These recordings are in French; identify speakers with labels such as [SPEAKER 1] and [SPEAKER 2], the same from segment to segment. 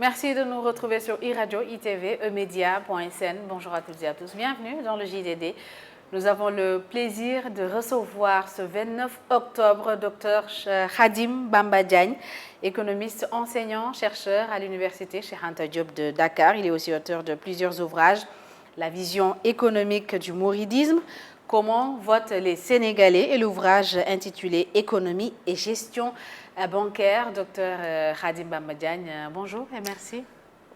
[SPEAKER 1] Merci de nous retrouver sur iRadio, ITV, emedia.sn. Bonjour à toutes et à tous. Bienvenue dans le JDD. Nous avons le plaisir de recevoir ce 29 octobre Dr Khadim Bamba Diagne, économiste, enseignant, chercheur à l'université Cheikh Anta Diop de Dakar. Il est aussi auteur de plusieurs ouvrages. La vision économique du mouridisme, comment votent les Sénégalais et l'ouvrage intitulé Économie et gestion bancaire. Dr Khadim Bamba Diagne, bonjour et merci.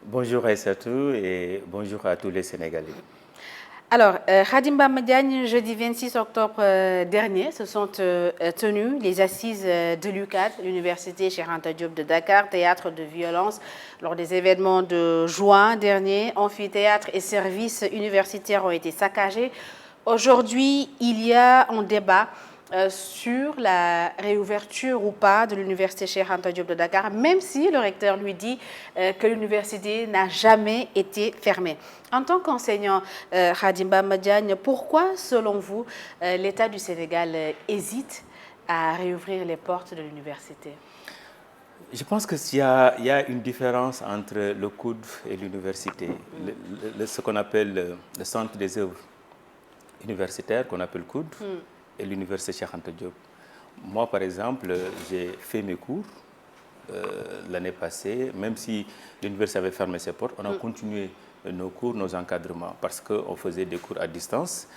[SPEAKER 2] Bonjour Aïssatou et bonjour à tous les Sénégalais.
[SPEAKER 1] Alors, Khadim Bamba Diagne, jeudi 26 octobre dernier, se sont tenues les assises de l'UCAD, l'université Cheikh Anta Diop de Dakar, théâtre de violence. Lors des événements de juin dernier, amphithéâtres et services universitaires ont été saccagés. Aujourd'hui, il y a un débat sur la réouverture ou pas de l'université Cheikh Anta Diop de Dakar, même si le recteur lui dit que l'université n'a jamais été fermée. En tant qu'enseignant, Khadim Bamba Diagne, pourquoi, selon vous, l'État du Sénégal hésite à réouvrir les portes de l'université?
[SPEAKER 2] Je pense qu'il y a une différence entre le COUD et l'université. Ce qu'on appelle le centre des œuvres universitaires, qu'on appelle COUD, et l'université Cheikh Anta Diop. Moi, par exemple, j'ai fait mes cours l'année passée, même si l'université avait fermé ses portes, on a continué nos cours, nos encadrements, parce qu'on faisait des cours à distance.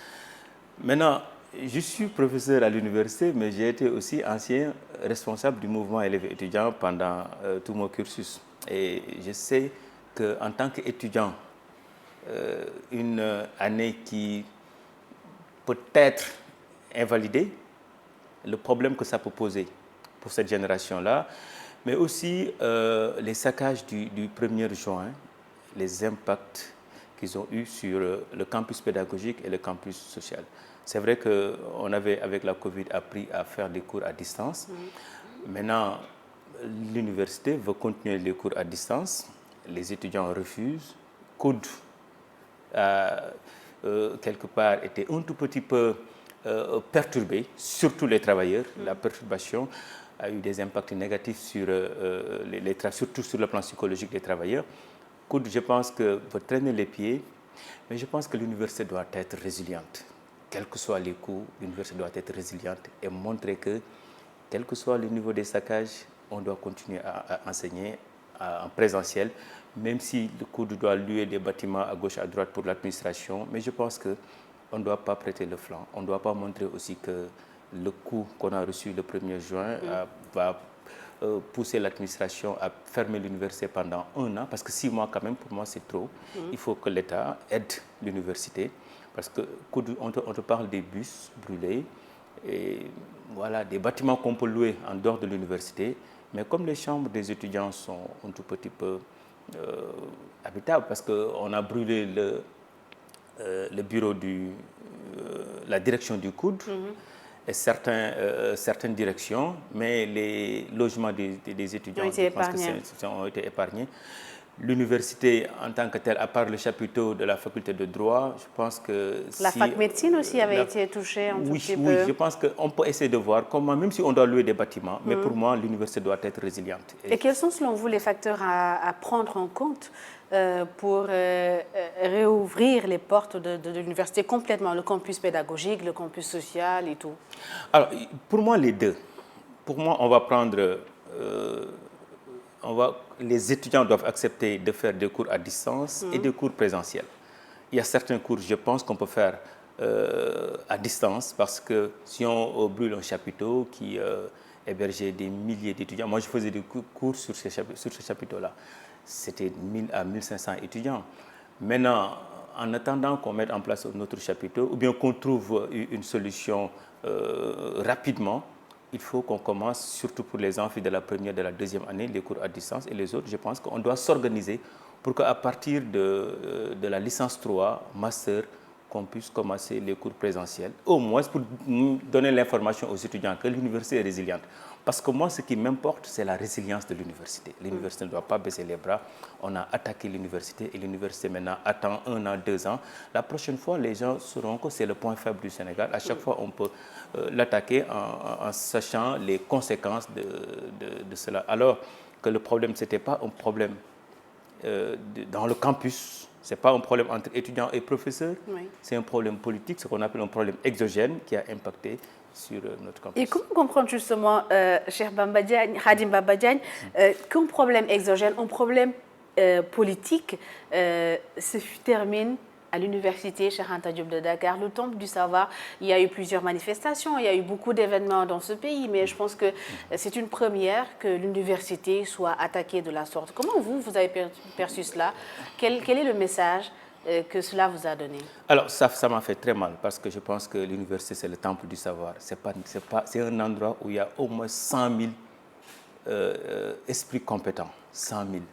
[SPEAKER 2] Maintenant, je suis professeur à l'université, mais j'ai été aussi ancien responsable du mouvement élèves étudiants pendant tout mon cursus. Et je sais qu'en tant qu'étudiant, une année qui peut être invalidée, le problème que ça peut poser pour cette génération-là, mais aussi les saccages du 1er juin, les impacts qu'ils ont eus sur le campus pédagogique et le campus social. C'est vrai qu'on avait, avec la Covid, appris à faire des cours à distance. Maintenant, l'université veut continuer les cours à distance. Les étudiants refusent. COUD, quelque part, était un tout petit peu perturbé, surtout les travailleurs. La perturbation a eu des impacts négatifs sur surtout sur le plan psychologique des travailleurs. COUD, je pense que peut traîner les pieds, mais je pense que l'université doit être résiliente. Quels que soient les coûts, l'université doit être résiliente et montrer que, quel que soit le niveau des saccages, on doit continuer à enseigner en présentiel, même si le COUD doit louer des bâtiments à gauche, à droite pour l'administration. Mais je pense qu'on ne doit pas prêter le flanc. On ne doit pas montrer aussi que le coût qu'on a reçu le 1er juin va pousser l'administration à fermer l'université pendant 1 an, parce que 6 mois quand même, pour moi, c'est trop. Il faut que l'État aide l'université. Parce qu'on te parle des bus brûlés et voilà, des bâtiments qu'on peut louer en dehors de l'université. Mais comme les chambres des étudiants sont un tout petit peu habitables, parce qu'on a brûlé le bureau la direction du COUD et certaines directions, mais les logements des étudiants, je pense que ont été épargnés. L'université en tant que telle, à part le chapiteau de la faculté de droit, je pense que...
[SPEAKER 1] La fac médecine aussi avait été touchée un tout petit peu.
[SPEAKER 2] Oui, je pense qu'on peut essayer de voir comment, même si on doit louer des bâtiments, mais pour moi, l'université doit être résiliente.
[SPEAKER 1] Et quels sont selon vous les facteurs à prendre en compte pour réouvrir les portes de l'université complètement, le campus pédagogique, le campus social et tout?
[SPEAKER 2] Alors, pour moi, les deux. Pour moi, on va prendre... les étudiants doivent accepter de faire des cours à distance et des cours présentiels. Il y a certains cours, je pense, qu'on peut faire à distance, parce que si on brûle un chapiteau qui hébergeait des milliers d'étudiants, moi je faisais des cours sur ce chapiteau-là, c'était 1000 à 1500 étudiants. Maintenant, en attendant qu'on mette en place un autre chapiteau, ou bien qu'on trouve une solution rapidement, il faut qu'on commence, surtout pour les amphis de la première et de la deuxième année, les cours à distance, et les autres, je pense qu'on doit s'organiser pour qu'à partir de la licence 3, master, qu'on puisse commencer les cours présentiels, au moins pour donner l'information aux étudiants que l'université est résiliente. Parce que moi, ce qui m'importe, c'est la résilience de l'université. L'université ne doit pas baisser les bras. On a attaqué l'université et l'université maintenant attend 1 an, 2 ans. La prochaine fois, les gens sauront que c'est le point faible du Sénégal. À chaque fois, on peut l'attaquer en sachant les conséquences de cela. Alors que le problème, ce n'était pas un problème dans le campus. Ce n'est pas un problème entre étudiants et professeurs,
[SPEAKER 1] oui.
[SPEAKER 2] C'est un problème politique, ce qu'on appelle un problème exogène qui a impacté sur notre campus.
[SPEAKER 1] Et comment comprendre justement, cher Bamba Diagne, Khadim Bamba Diagne, qu'un problème exogène, un problème politique se termine à l'université Cheikh Anta Diop de Dakar, le temple du savoir. Il y a eu plusieurs manifestations, il y a eu beaucoup d'événements dans ce pays, mais je pense que c'est une première que l'université soit attaquée de la sorte. Comment vous avez perçu cela? Quel est le message que cela vous a donné?
[SPEAKER 2] Alors, ça m'a fait très mal parce que je pense que l'université, c'est le temple du savoir. C'est un endroit où il y a au moins 100 000 esprits compétents. 100 000.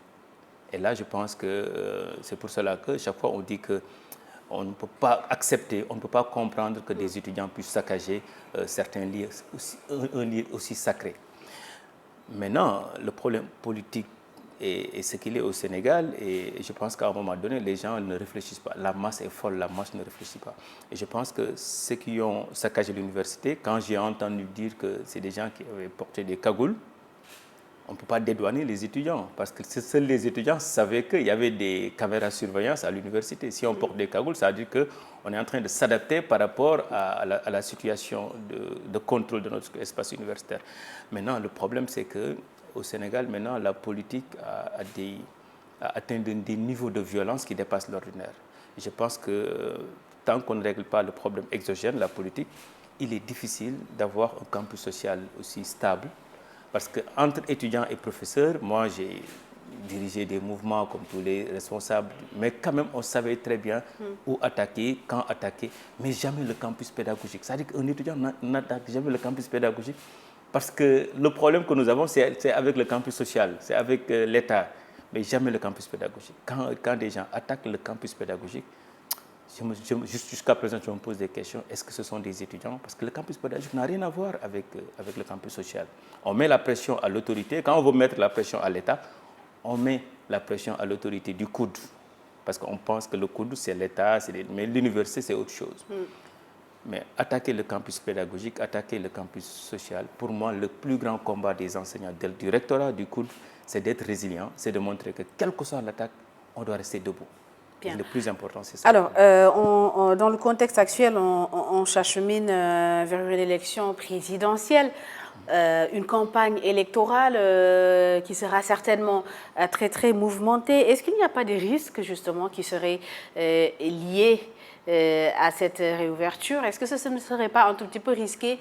[SPEAKER 2] Et là, je pense que c'est pour cela que chaque fois on dit qu'on ne peut pas accepter, on ne peut pas comprendre que des étudiants puissent saccager certains lieux, un lieu aussi sacré. Maintenant, le problème politique est ce qu'il est au Sénégal et je pense qu'à un moment donné, les gens ne réfléchissent pas. La masse est folle, la masse ne réfléchit pas. Et je pense que ceux qui ont saccagé l'université, quand j'ai entendu dire que c'est des gens qui avaient porté des cagoules, on ne peut pas dédouaner les étudiants parce que seuls les étudiants savaient qu'il y avait des caméras de surveillance à l'université. Si on porte des cagoules, ça veut dire qu'on est en train de s'adapter par rapport à la situation de contrôle de notre espace universitaire. Maintenant, le problème, c'est qu'au Sénégal, maintenant, la politique a atteint des niveaux de violence qui dépassent l'ordinaire. Je pense que tant qu'on ne règle pas le problème exogène, la politique, il est difficile d'avoir un campus social aussi stable. Parce qu'entre étudiants et professeurs, moi j'ai dirigé des mouvements comme tous les responsables, mais quand même on savait très bien où attaquer, quand attaquer, mais jamais le campus pédagogique. C'est-à-dire qu'un étudiant n'attaque jamais le campus pédagogique parce que le problème que nous avons, c'est avec le campus social, c'est avec l'État, mais jamais le campus pédagogique. Quand des gens attaquent le campus pédagogique, jusqu'à présent, je me pose des questions. Est-ce que ce sont des étudiants? Parce que le campus pédagogique n'a rien à voir avec le campus social. On met la pression à l'autorité. Quand on veut mettre la pression à l'État, on met la pression à l'autorité du coude. Parce qu'on pense que le coude, c'est l'État, mais l'université, c'est autre chose. Mais attaquer le campus pédagogique, attaquer le campus social, pour moi, le plus grand combat des enseignants, du rectorat, du coude, c'est d'être résilient, c'est de montrer que, quelle que soit l'attaque, on doit rester debout. Bien. Le plus important, c'est ça.
[SPEAKER 1] Alors, dans le contexte actuel, on s'achemine vers une élection présidentielle, une campagne électorale qui sera certainement très, très mouvementée. Est-ce qu'il n'y a pas des risques, justement, qui seraient liés à cette réouverture? Est-ce que ce ne serait pas un tout petit peu risqué,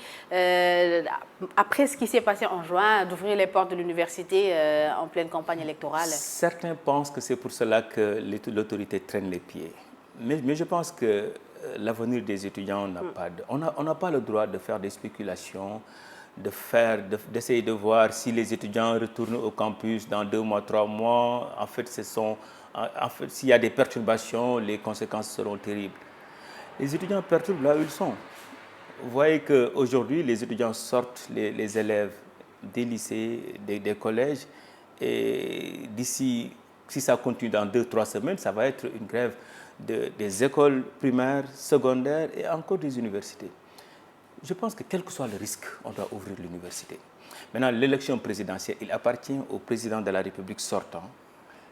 [SPEAKER 1] après ce qui s'est passé en juin, d'ouvrir les portes de l'université en pleine campagne électorale?
[SPEAKER 2] Certains pensent que c'est pour cela que l'autorité traîne les pieds. Mais je pense que l'avenir des étudiants n'a pas on n'a pas le droit de faire des spéculations, d'essayer de voir si les étudiants retournent au campus dans 2 mois, 3 mois. En fait, s'il y a des perturbations, les conséquences seront terribles. Les étudiants perturbent là où ils sont. Vous voyez qu'aujourd'hui, les étudiants sortent, les élèves des lycées, des collèges, et d'ici, si ça continue dans 2-3 semaines, ça va être une grève des écoles primaires, secondaires et encore des universités. Je pense que quel que soit le risque, on doit ouvrir l'université. Maintenant, l'élection présidentielle, il appartient au président de la République sortant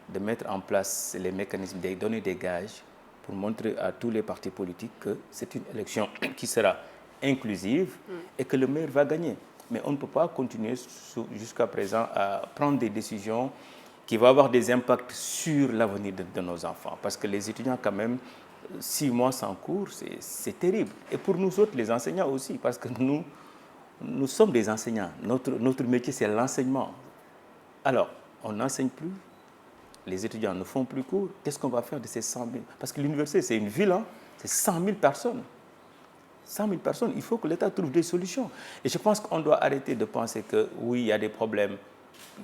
[SPEAKER 2] de mettre en place les mécanismes, de donner des gages pour montrer à tous les partis politiques que c'est une élection qui sera inclusive et que le meilleur va gagner. Mais on ne peut pas continuer jusqu'à présent à prendre des décisions qui vont avoir des impacts sur l'avenir de nos enfants. Parce que les étudiants, quand même, 6 mois sans cours, c'est terrible. Et pour nous autres, les enseignants aussi, parce que nous sommes des enseignants. Notre métier, c'est l'enseignement. Alors, on n'enseigne plus. Les étudiants ne font plus cours. Qu'est-ce qu'on va faire de ces 100 000? Parce que l'université, c'est une ville, hein? C'est 100 000 personnes. 100 000 personnes, il faut que l'État trouve des solutions. Et je pense qu'on doit arrêter de penser que, oui, il y a des problèmes.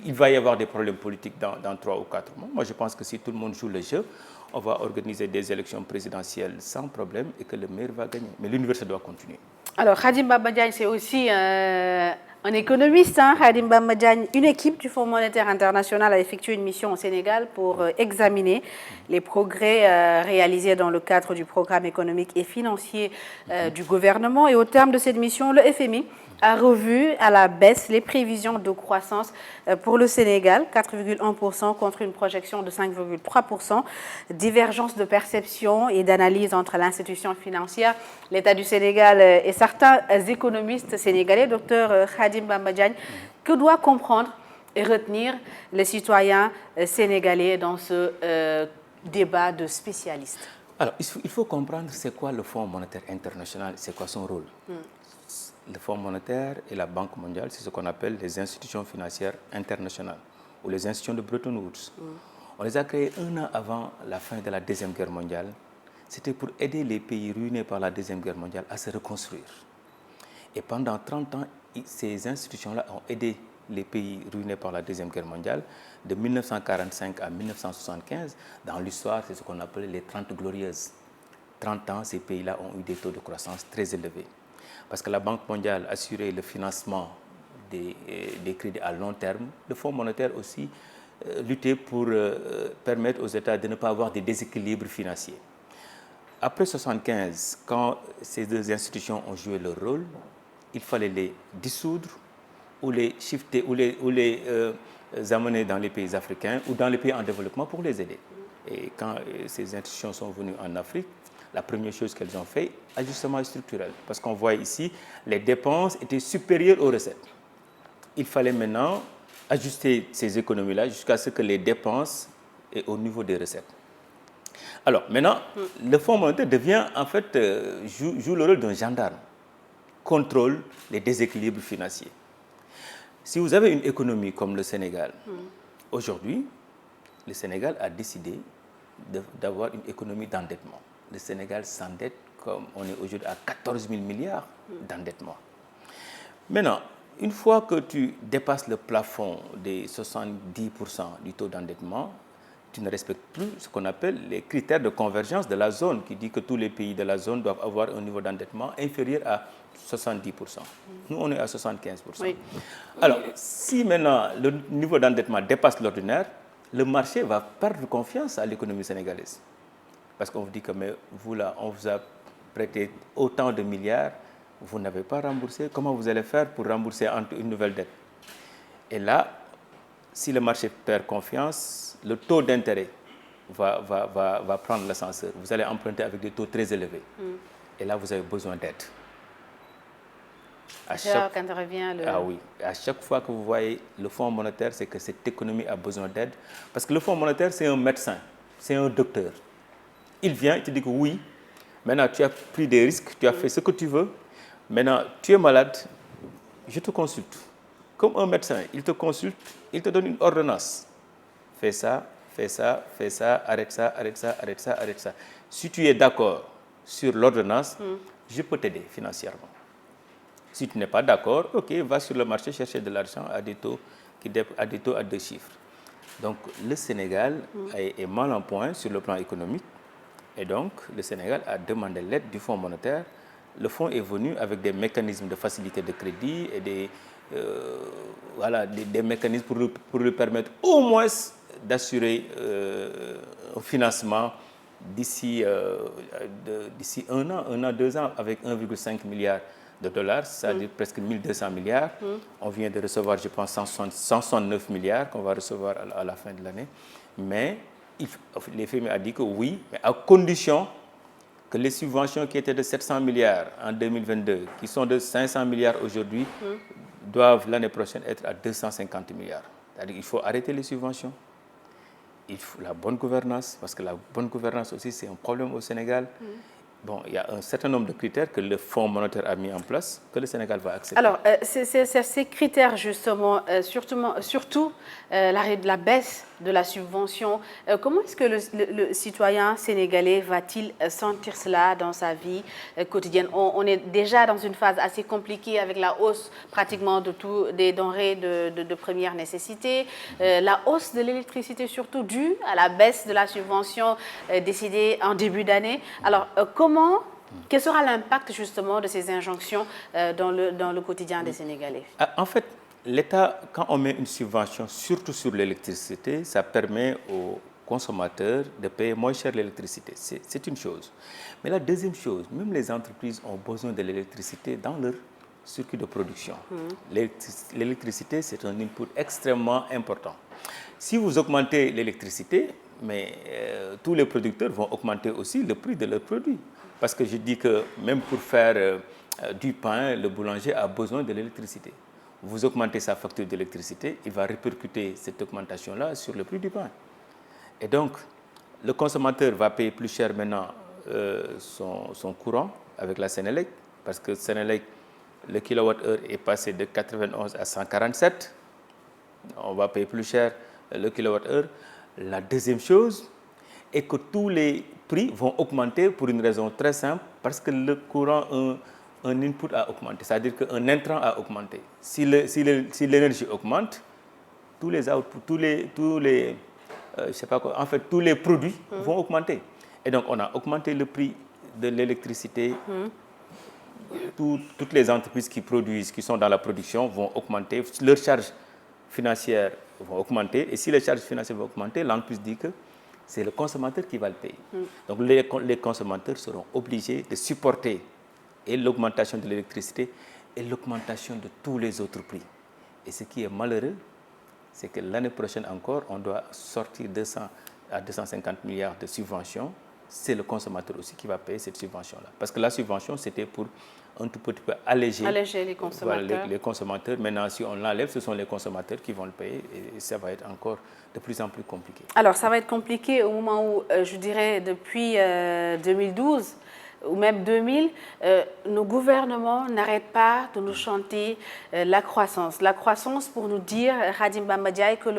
[SPEAKER 2] Il va y avoir des problèmes politiques dans 3 ou 4 mois. Moi, je pense que si tout le monde joue le jeu, on va organiser des élections présidentielles sans problème et que le maire va gagner. Mais l'université doit continuer.
[SPEAKER 1] Alors, Khadim Bamba Diagne, c'est aussi un économiste. Hein? Khadim Bamba Diagne, une équipe du Fonds monétaire international a effectué une mission au Sénégal pour examiner les progrès réalisés dans le cadre du programme économique et financier du gouvernement. Et au terme de cette mission, le FMI a revu à la baisse les prévisions de croissance pour le Sénégal, 4,1% contre une projection de 5,3%. Divergence de perception et d'analyse entre l'institution financière, l'État du Sénégal et certains économistes sénégalais. Docteur Khadim Bamba Diagne, que doit comprendre et retenir les citoyens sénégalais dans ce débat de spécialistes?
[SPEAKER 2] Alors, il faut comprendre c'est quoi le Fonds monétaire international, c'est quoi son rôle. Le Fonds monétaire et la Banque mondiale, c'est ce qu'on appelle les institutions financières internationales ou les institutions de Bretton Woods. On les a créées un an avant la fin de la Deuxième Guerre mondiale. C'était pour aider les pays ruinés par la Deuxième Guerre mondiale à se reconstruire. Et pendant 30 ans, ces institutions-là ont aidé les pays ruinés par la Deuxième Guerre mondiale. De 1945 à 1975, dans l'histoire, c'est ce qu'on appelle les 30 glorieuses. 30 ans, ces pays-là ont eu des taux de croissance très élevés. Parce que la Banque mondiale assurait le financement des crédits à long terme. Le Fonds monétaire aussi luttait pour permettre aux États de ne pas avoir des déséquilibres financiers. Après 1975, quand ces deux institutions ont joué leur rôle, il fallait les dissoudre ou les shifter ou les amener dans les pays africains ou dans les pays en développement pour les aider. Et quand ces institutions sont venues en Afrique, la première chose qu'elles ont fait, ajustement structurel. Parce qu'on voit ici, les dépenses étaient supérieures aux recettes. Il fallait maintenant ajuster ces économies-là jusqu'à ce que les dépenses aient au niveau des recettes. Alors maintenant, le Fonds monétaire devient, en fait, joue le rôle d'un gendarme, contrôle les déséquilibres financiers. Si vous avez une économie comme le Sénégal, aujourd'hui, le Sénégal a décidé d'avoir une économie d'endettement. Le Sénégal s'endette comme on est aujourd'hui à 14 000 milliards d'endettement. Maintenant, une fois que tu dépasses le plafond des 70% du taux d'endettement, tu ne respectes plus ce qu'on appelle les critères de convergence de la zone, qui dit que tous les pays de la zone doivent avoir un niveau d'endettement inférieur à 70%. Nous, on est à 75%. Oui. Alors, si maintenant le niveau d'endettement dépasse l'ordinaire, le marché va perdre confiance à l'économie sénégalaise. Parce qu'on vous dit que mais vous là, on vous a prêté autant de milliards, vous n'avez pas remboursé, comment vous allez faire pour rembourser une nouvelle dette? Et là, si le marché perd confiance, le taux d'intérêt va prendre l'ascenseur. Vous allez emprunter avec des taux très élevés. Et là, vous avez besoin d'aide. Ah oui, à chaque fois que vous voyez le Fonds monétaire, c'est que cette économie a besoin d'aide. Parce que le Fonds monétaire, c'est un médecin, c'est un docteur. Il vient, il te dit que oui, maintenant tu as pris des risques, tu as fait ce que tu veux, maintenant tu es malade, je te consulte. Comme un médecin, il te consulte, il te donne une ordonnance. Fais ça, fais ça, fais ça, arrête ça, arrête ça, arrête ça, arrête ça. Si tu es d'accord sur l'ordonnance, je peux t'aider financièrement. Si tu n'es pas d'accord, ok, va sur le marché chercher de l'argent à des taux à 2 chiffres. Donc le Sénégal est mal en point sur le plan économique. Et donc, le Sénégal a demandé l'aide du Fonds monétaire. Le Fonds est venu avec des mécanismes de facilité de crédit et des mécanismes pour lui permettre au moins d'assurer un financement d'ici 1 an, 2 ans, avec 1,5 milliard de dollars, c'est-à-dire presque 1200 milliards. On vient de recevoir, je pense, 169 milliards qu'on va recevoir à la fin de l'année. Mais l'FMI a dit que oui, mais à condition que les subventions qui étaient de 700 milliards en 2022, qui sont de 500 milliards aujourd'hui, doivent l'année prochaine être à 250 milliards. C'est-à-dire qu'il faut arrêter les subventions. Il faut la bonne gouvernance, parce que la bonne gouvernance aussi, c'est un problème au Sénégal. Bon, il y a un certain nombre de critères que le Fonds monétaire a mis en place, que le Sénégal va accepter.
[SPEAKER 1] Alors, ces critères, justement, surtout la baisse de la subvention, comment est-ce que le citoyen sénégalais va-t-il sentir cela dans sa vie quotidienne? On est déjà dans une phase assez compliquée avec la hausse pratiquement de tout, des denrées de première nécessité, la hausse de l'électricité surtout due à la baisse de la subvention décidée en début d'année. Alors, quel sera l'impact justement de ces injonctions dans le quotidien des Sénégalais?
[SPEAKER 2] En fait, l'État, quand on met une subvention, surtout sur l'électricité, ça permet aux consommateurs de payer moins cher l'électricité. C'est une chose. Mais la deuxième chose, même les entreprises ont besoin de l'électricité dans leur circuit de production. L'électricité, c'est un input extrêmement important. Si vous augmentez l'électricité, mais tous les producteurs vont augmenter aussi le prix de leurs produits. Parce que je dis que même pour faire du pain, le boulanger a besoin de l'électricité. Vous augmentez sa facture d'électricité, il va répercuter cette augmentation-là sur le prix du pain. Et donc, le consommateur va payer plus cher maintenant son courant avec la Sénélec, parce que Sénélec, le kilowattheure est passé de 91 à 147. On va payer plus cher le kilowattheure. La deuxième chose est que tous les prix vont augmenter pour une raison très simple, parce que le courant, un input a augmenté, c'est-à-dire qu'un intrant a augmenté. Si l'énergie augmente, tous les outputs, je sais pas quoi, en fait, tous les produits vont augmenter. Et donc, on a augmenté le prix de l'électricité. Toutes les entreprises qui produisent, qui sont dans la production, vont augmenter. Leurs charges financières vont augmenter. Et si les charges financières vont augmenter, l'entreprise dit que c'est le consommateur qui va le payer. Donc, les consommateurs seront obligés de supporter et l'augmentation de l'électricité et l'augmentation de tous les autres prix. Et ce qui est malheureux, c'est que l'année prochaine encore, on doit sortir 200 à 250 milliards de subventions. C'est le consommateur aussi qui va payer cette subvention-là. Parce que la subvention, c'était pour un tout petit peu alléger
[SPEAKER 1] les consommateurs.
[SPEAKER 2] Voilà, les consommateurs. Maintenant, si on l'enlève, ce sont les consommateurs qui vont le payer et ça va être encore de plus en plus compliqué.
[SPEAKER 1] Alors, ça va être compliqué au moment où, je dirais, depuis 2012 ou même 2000, nos gouvernements n'arrêtent pas de nous chanter la croissance. La croissance pour nous dire, Khadim Bamba Diagne, que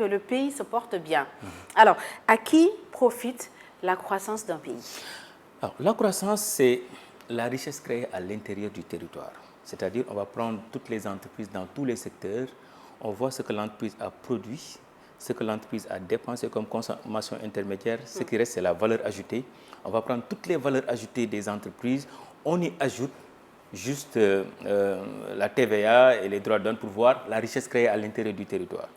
[SPEAKER 1] le pays se porte bien. Alors, à qui profite la croissance d'un pays?
[SPEAKER 2] Alors, la croissance, c'est la richesse créée à l'intérieur du territoire. C'est-à-dire, on va prendre toutes les entreprises dans tous les secteurs, on voit ce que l'entreprise a produit, ce que l'entreprise a dépensé comme consommation intermédiaire, ce qui reste, c'est la valeur ajoutée. On va prendre toutes les valeurs ajoutées des entreprises, on y ajoute juste la TVA et les droits de douane pour voir la richesse créée à l'intérieur du territoire.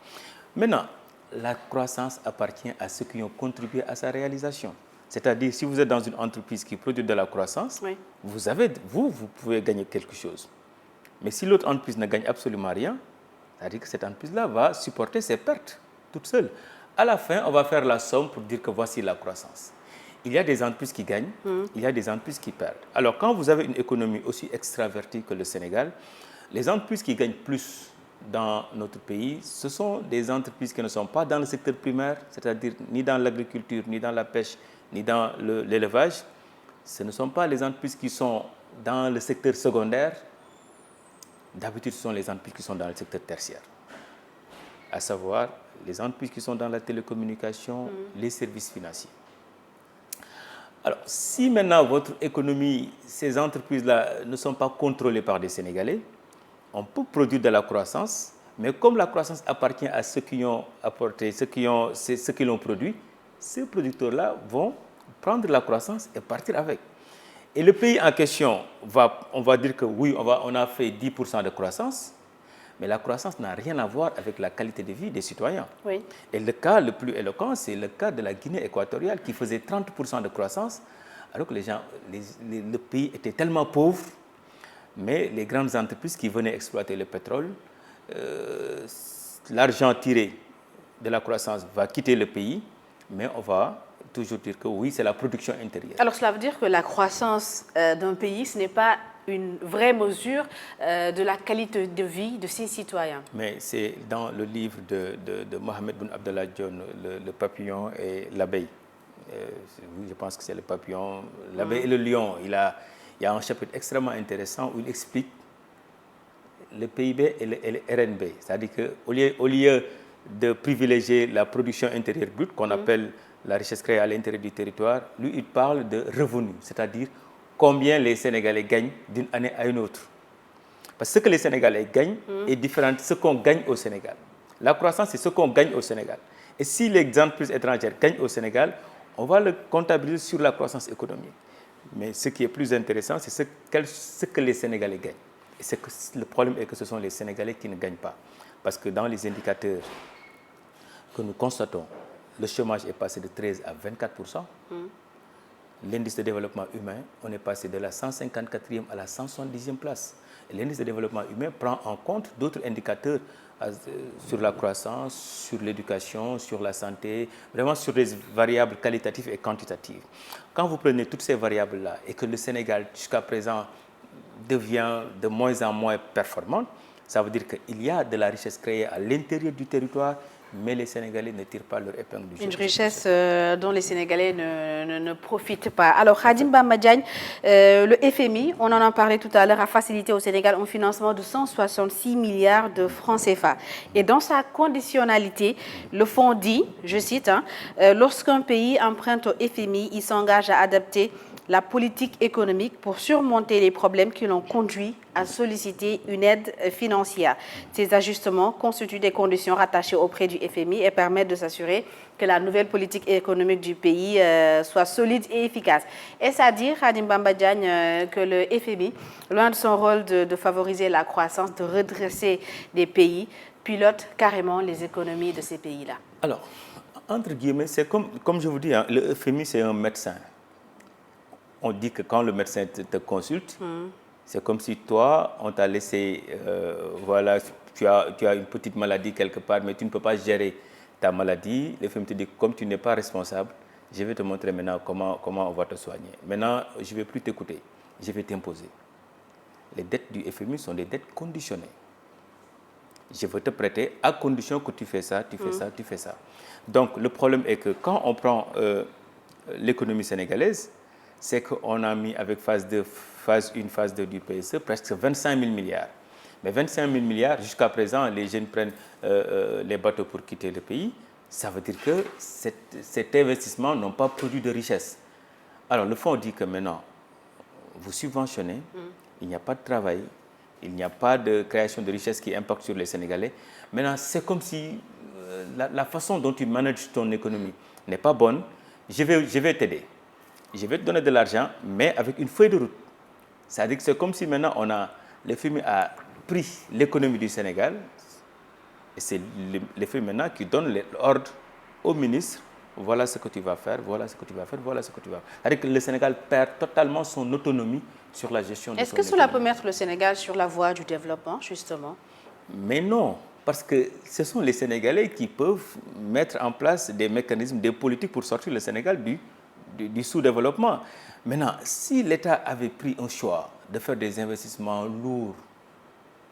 [SPEAKER 2] Maintenant, la croissance appartient à ceux qui ont contribué à sa réalisation. C'est-à-dire, si vous êtes dans une entreprise qui produit de la croissance, vous pouvez gagner quelque chose. Mais si l'autre entreprise ne gagne absolument rien, c'est-à-dire que cette entreprise-là va supporter ses pertes toute seule. À la fin, on va faire la somme pour dire que voici la croissance. Il y a des entreprises qui gagnent, il y a des entreprises qui perdent. Alors, quand vous avez une économie aussi extravertie que le Sénégal, les entreprises qui gagnent plus dans notre pays, ce sont des entreprises qui ne sont pas dans le secteur primaire, c'est-à-dire ni dans l'agriculture, ni dans la pêche, ni dans l'élevage. Ce ne sont pas les entreprises qui sont dans le secteur secondaire. D'habitude, ce sont les entreprises qui sont dans le secteur tertiaire. À savoir, les entreprises qui sont dans la télécommunication, les services financiers. Alors, si maintenant votre économie, ces entreprises-là ne sont pas contrôlées par des Sénégalais, on peut produire de la croissance, mais comme la croissance appartient à ceux qui ont apporté, ceux qui l'ont produit, ces producteurs-là vont prendre la croissance et partir avec. Et le pays en question, on va dire que oui, on a fait 10% de croissance, mais la croissance n'a rien à voir avec la qualité de vie des citoyens.
[SPEAKER 1] Oui.
[SPEAKER 2] Et le cas le plus éloquent, c'est le cas de la Guinée équatoriale qui faisait 30% de croissance, alors que le pays était tellement pauvre, mais les grandes entreprises qui venaient exploiter le pétrole, l'argent tiré de la croissance va quitter le pays, mais on va toujours dire que oui, c'est la production intérieure.
[SPEAKER 1] Alors, cela veut dire que la croissance d'un pays, ce n'est pas une vraie mesure de la qualité de vie de ses citoyens.
[SPEAKER 2] Mais c'est dans le livre de Mohamed Boun Abdallah Dionne, le papillon et l'abeille. Je pense que c'est le papillon, l'abeille et le lion. Il y a un chapitre extrêmement intéressant où il explique le PIB et le RNB. C'est-à-dire qu'au lieu de privilégier la production intérieure brute, qu'on appelle la richesse créée à l'intérieur du territoire, lui, il parle de revenus, c'est-à-dire combien les Sénégalais gagnent d'une année à une autre. Parce que ce que les Sénégalais gagnent est différent de ce qu'on gagne au Sénégal. La croissance, c'est ce qu'on gagne au Sénégal. Et si les entreprises étrangères gagnent au Sénégal, on va le comptabiliser sur la croissance économique. Mais ce qui est plus intéressant, c'est ce que les Sénégalais gagnent. Et le problème est que ce sont les Sénégalais qui ne gagnent pas. Parce que dans les indicateurs que nous constatons, le chômage est passé de 13 à 24%. L'indice de développement humain, on est passé de la 154e à la 170e place. L'indice de développement humain prend en compte d'autres indicateurs sur la croissance, sur l'éducation, sur la santé, vraiment sur des variables qualitatives et quantitatives. Quand vous prenez toutes ces variables-là et que le Sénégal, jusqu'à présent, devient de moins en moins performant, ça veut dire qu'il y a de la richesse créée à l'intérieur du territoire, mais les Sénégalais ne tirent pas leur épingle du jeu.
[SPEAKER 1] Une richesse dont les Sénégalais ne profitent pas. Alors, Khadim Bamba Diagne, le FMI, on en a parlé tout à l'heure, a facilité au Sénégal un financement de 166 milliards de francs CFA. Et dans sa conditionnalité, le fonds dit, je cite, lorsqu'un pays emprunte au FMI, il s'engage à adapter la politique économique pour surmonter les problèmes qui l'ont conduit à solliciter une aide financière. Ces ajustements constituent des conditions rattachées auprès du FMI et permettent de s'assurer que la nouvelle politique économique du pays soit solide et efficace. Est-ce à dire, Khadim Bamba Diagne, que le FMI, loin de son rôle de favoriser la croissance, de redresser des pays, pilote carrément les économies de ces pays-là?
[SPEAKER 2] Alors, entre guillemets, c'est comme je vous dis, hein, le FMI, c'est un médecin. On dit que quand le médecin te consulte, c'est comme si toi, on t'a laissé, voilà, tu as une petite maladie quelque part, mais tu ne peux pas gérer ta maladie. Le FMI te dit, comme tu n'es pas responsable, je vais te montrer maintenant comment on va te soigner. Maintenant, je ne vais plus t'écouter, je vais t'imposer. Les dettes du FMI sont des dettes conditionnées. Je veux te prêter à condition que tu fais ça, tu fais ça, tu fais ça. Donc, le problème est que quand on prend l'économie sénégalaise, c'est qu'on a mis avec phase 1, phase 2 du PSE, presque 25 000 milliards. Mais 25 000 milliards, jusqu'à présent, les jeunes prennent les bateaux pour quitter le pays. Ça veut dire que cet investissement n'a pas produit de richesse. Alors, le fonds dit que maintenant, vous subventionnez, il n'y a pas de travail, il n'y a pas de création de richesse qui impacte sur les Sénégalais. Maintenant, c'est comme si la façon dont tu manages ton économie n'est pas bonne. Je vais t'aider. Je vais te donner de l'argent, mais avec une feuille de route. C'est-à-dire que c'est comme si maintenant le FMI a pris l'économie du Sénégal, et c'est le FMI maintenant qui donne l'ordre au ministre, voilà ce que tu vas faire, voilà ce que tu vas faire, voilà ce que tu vas faire. C'est-à-dire que le Sénégal perd totalement son autonomie sur la gestion de son économie.
[SPEAKER 1] Est-ce que cela peut mettre le Sénégal sur la voie du développement, justement?
[SPEAKER 2] Mais non, parce que ce sont les Sénégalais qui peuvent mettre en place des mécanismes, des politiques pour sortir le Sénégal du sous-développement. Maintenant, si l'État avait pris un choix de faire des investissements lourds,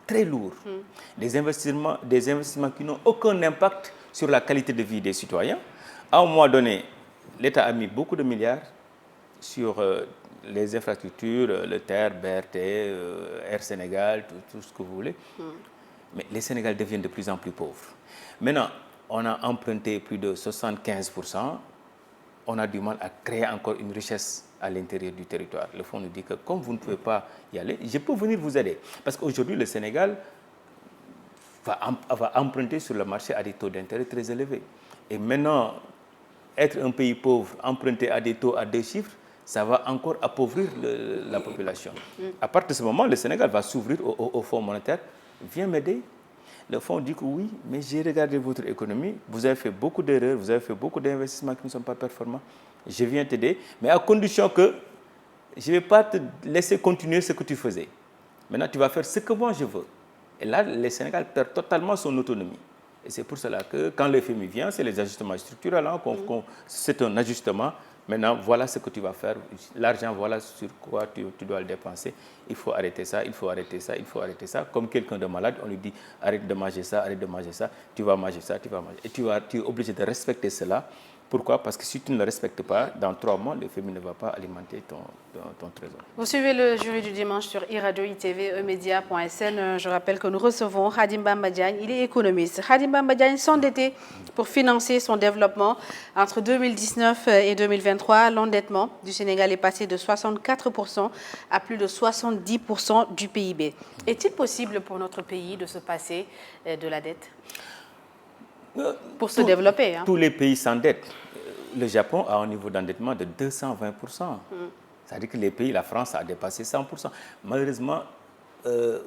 [SPEAKER 2] très lourds, des investissements qui n'ont aucun impact sur la qualité de vie des citoyens, à un moment donné, l'État a mis beaucoup de milliards sur les infrastructures, le TER, BRT, Air Sénégal, tout ce que vous voulez. Mais les Sénégalais deviennent de plus en plus pauvres. Maintenant, on a emprunté plus de 75%. On a du mal à créer encore une richesse à l'intérieur du territoire. Le fonds nous dit que comme vous ne pouvez pas y aller, je peux venir vous aider. Parce qu'aujourd'hui, le Sénégal va emprunter sur le marché à des taux d'intérêt très élevés. Et maintenant, être un pays pauvre, emprunter à des taux à 2 chiffres, ça va encore appauvrir la population. À partir de ce moment, le Sénégal va s'ouvrir au Fonds monétaire. Viens m'aider. Le fonds dit que oui, mais j'ai regardé votre économie, vous avez fait beaucoup d'erreurs, vous avez fait beaucoup d'investissements qui ne sont pas performants. Je viens t'aider, mais à condition que je ne vais pas te laisser continuer ce que tu faisais. Maintenant, tu vas faire ce que moi je veux. Et là, le Sénégal perd totalement son autonomie. Et c'est pour cela que quand le FMI vient, c'est les ajustements structurels. C'est un ajustement. Maintenant, voilà ce que tu vas faire. L'argent, voilà sur quoi tu dois le dépenser. Il faut arrêter ça, il faut arrêter ça, il faut arrêter ça. Comme quelqu'un de malade, on lui dit arrête de manger ça, arrête de manger ça. Tu vas manger ça, tu vas manger. Et tu es obligé de respecter cela. Pourquoi? Parce que si tu ne le respectes pas, dans 3 mois, le FMI ne va pas alimenter ton trésor.
[SPEAKER 1] Vous suivez le jury du dimanche sur iRadio, ITV, emedia.sn. Je rappelle que nous recevons Khadim Bamba Diagne. Il est économiste. Khadim Bamba Diagne s'endettait pour financer son développement. Entre 2019 et 2023, l'endettement du Sénégal est passé de 64% à plus de 70% du PIB. Est-il possible pour notre pays de se passer de la dette pour se développer?
[SPEAKER 2] Tous les pays s'endettent. Le Japon a un niveau d'endettement de 220%. C'est-à-dire que les pays, la France a dépassé 100%. Malheureusement,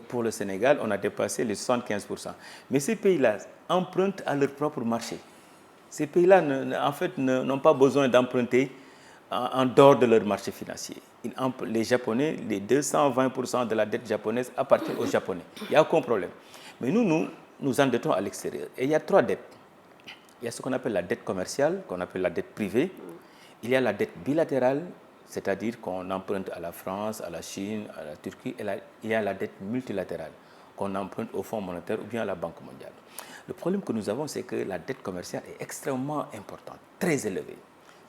[SPEAKER 2] pour le Sénégal, on a dépassé les 75%. Mais ces pays-là empruntent à leur propre marché. Ces pays-là, en fait, n'ont pas besoin d'emprunter en dehors de leur marché financier. Les Japonais, les 220% de la dette japonaise appartiennent aux Japonais. Il n'y a aucun problème. Mais nous endettons à l'extérieur. Et il y a 3 dettes. Il y a ce qu'on appelle la dette commerciale, qu'on appelle la dette privée. Il y a la dette bilatérale, c'est-à-dire qu'on emprunte à la France, à la Chine, à la Turquie. Et il y a la dette multilatérale, qu'on emprunte au Fonds monétaire ou bien à la Banque mondiale. Le problème que nous avons, c'est que la dette commerciale est extrêmement importante, très élevée.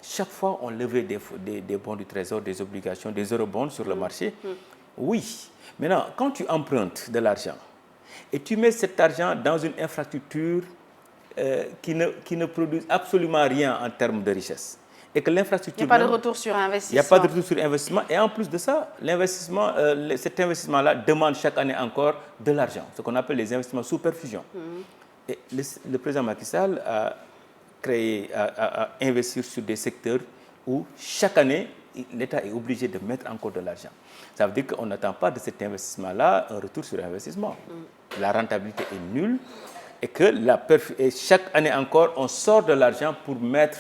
[SPEAKER 2] Chaque fois, on levait des bons du Trésor, des obligations, des eurobonds sur le marché. Oui. Maintenant, quand tu empruntes de l'argent et tu mets cet argent dans une infrastructure qui ne produit absolument rien en termes de richesse, et que l'infrastructure...
[SPEAKER 1] Il n'y a pas de retour sur investissement.
[SPEAKER 2] Il n'y a pas de retour sur investissement. Et en plus de ça, cet investissement-là demande chaque année encore de l'argent, ce qu'on appelle les investissements sous perfusion. Et le président Macky Sall a investir sur des secteurs où chaque année, l'État est obligé de mettre encore de l'argent. Ça veut dire qu'on n'attend pas de cet investissement-là un retour sur investissement. La rentabilité est nulle et que chaque année encore, on sort de l'argent pour mettre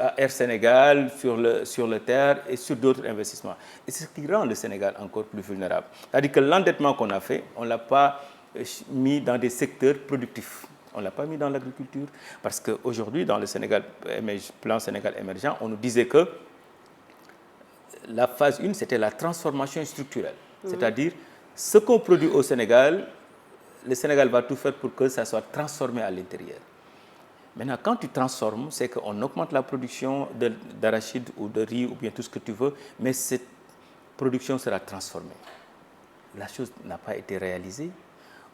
[SPEAKER 2] à Air Sénégal, sur le terre et sur d'autres investissements. Et c'est ce qui rend le Sénégal encore plus vulnérable. C'est-à-dire que l'endettement qu'on a fait, on ne l'a pas mis dans des secteurs productifs. On ne l'a pas mis dans l'agriculture. Parce qu'aujourd'hui, dans le plan Sénégal émergent, on nous disait que la phase 1, c'était la transformation structurelle. C'est-à-dire, ce qu'on produit au Sénégal, le Sénégal va tout faire pour que ça soit transformé à l'intérieur. Maintenant, quand tu transformes, c'est qu'on augmente la production d'arachide ou de riz ou bien tout ce que tu veux, mais cette production sera transformée. La chose n'a pas été réalisée.